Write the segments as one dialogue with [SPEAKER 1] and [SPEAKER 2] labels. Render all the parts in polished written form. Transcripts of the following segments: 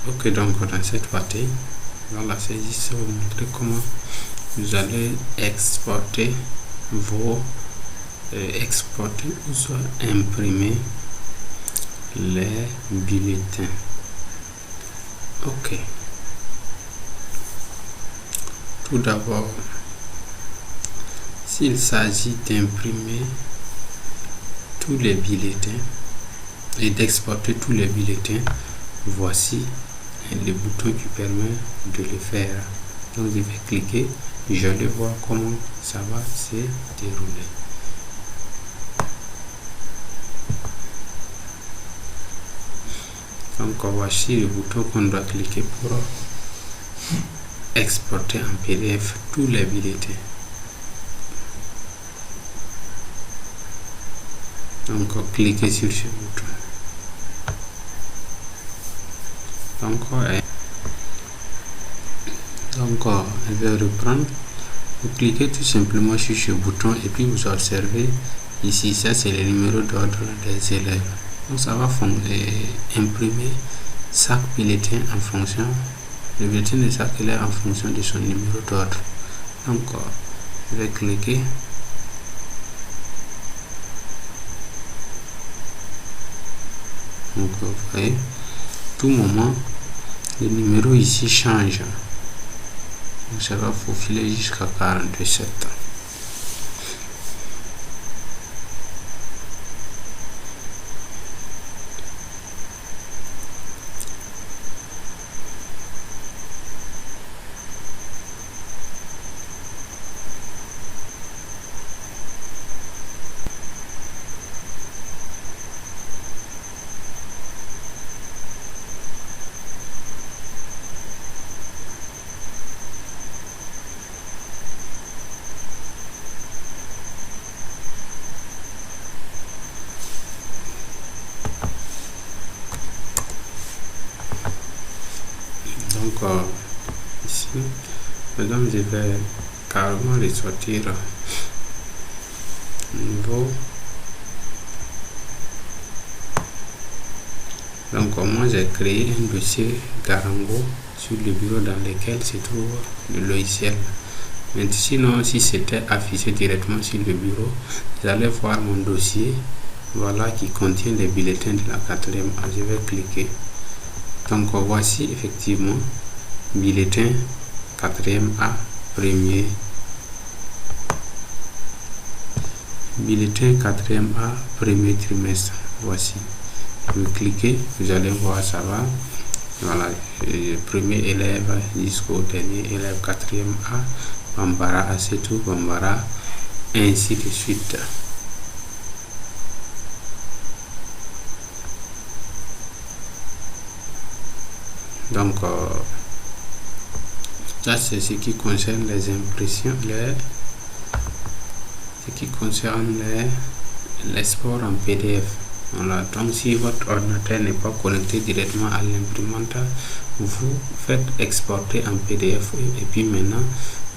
[SPEAKER 1] Ok, donc dans cette partie, dans la saisie, je vais vous montrer comment vous allez exporter ou soit imprimer les bulletins. Ok. Tout d'abord, s'il s'agit d'imprimer tous les bulletins et d'exporter tous les bulletins, voici le bouton qui permet de le faire. Donc je vais cliquer, je vais voir comment ça va se dérouler. Donc voici le bouton qu'on doit cliquer pour exporter en PDF tous les bulletins. Donc cliquez sur ce bouton. Donc je vais reprendre. Vous cliquez tout simplement sur ce bouton et puis vous observez ici, ça c'est le numéro d'ordre des élèves. Donc ça va imprimer chaque bulletin en fonction, le bulletin de chaque élève en fonction de son numéro d'ordre. Donc je vais cliquer. Donc vous voyez, tout moment le numéro ici change. Donc ça va faufiler jusqu'à 47. Donc ici, maintenant je vais carrément ressortir niveau. Donc moi j'ai créé un dossier Garango sur le bureau dans lequel se trouve le logiciel. Mais sinon, si c'était affiché directement sur le bureau, vous allez voir mon dossier, voilà, qui contient les bulletins de la 4e A. Je vais cliquer. Donc voici effectivement bulletin 4e A, premier bulletin 4e A, premier trimestre. Voici, vous cliquez, vous allez voir, ça va, voilà, premier élève jusqu'au dernier élève 4e A, Bambara, Assetou, Bambara, ainsi de suite. Donc ça c'est ce qui concerne les impressions, ce qui concerne l'export en PDF. Voilà. Donc si votre ordinateur n'est pas connecté directement à l'imprimante, vous faites exporter en PDF et puis maintenant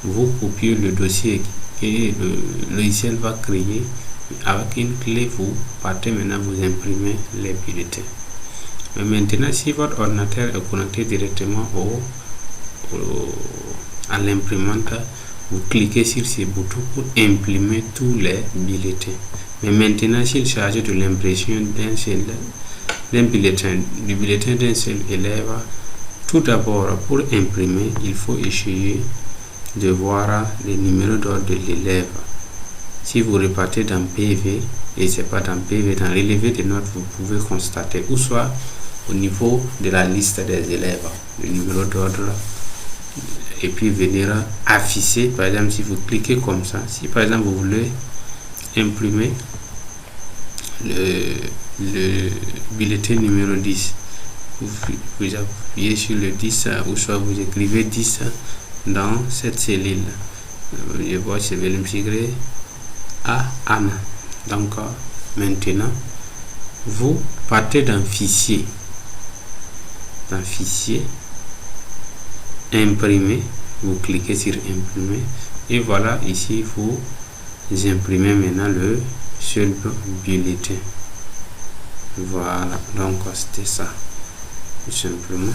[SPEAKER 1] vous copiez le dossier que le logiciel va créer avec une clé. Vous partez maintenant, vous imprimez les bulletins. Mais maintenant, si votre ordinateur est connecté directement à l'imprimante, vous cliquez sur ces boutons pour imprimer tous les bulletins. Mais maintenant, s'il s'agit de l'impression d'un bulletin, du bulletin d'un seul élève, tout d'abord, pour imprimer, il faut essayer de voir le numéro d'ordre de l'élève. Si vous repartez dans PV et c'est pas dans PV, dans relevé de notes, vous pouvez constater, ou soit au niveau de la liste des élèves, le numéro d'ordre, et puis venir afficher. Par exemple, si vous cliquez comme ça, si par exemple vous voulez imprimer le bulletin numéro 10, vous appuyez sur le 10, ou soit vous écrivez 10 dans cette cellule. Je vois, je vais l'intégrer à Anna. Donc maintenant vous partez d'un fichier, imprimer, vous cliquez sur imprimer et voilà, ici vous imprimez maintenant le seul bulletin. Voilà, donc c'était ça. tout simplement.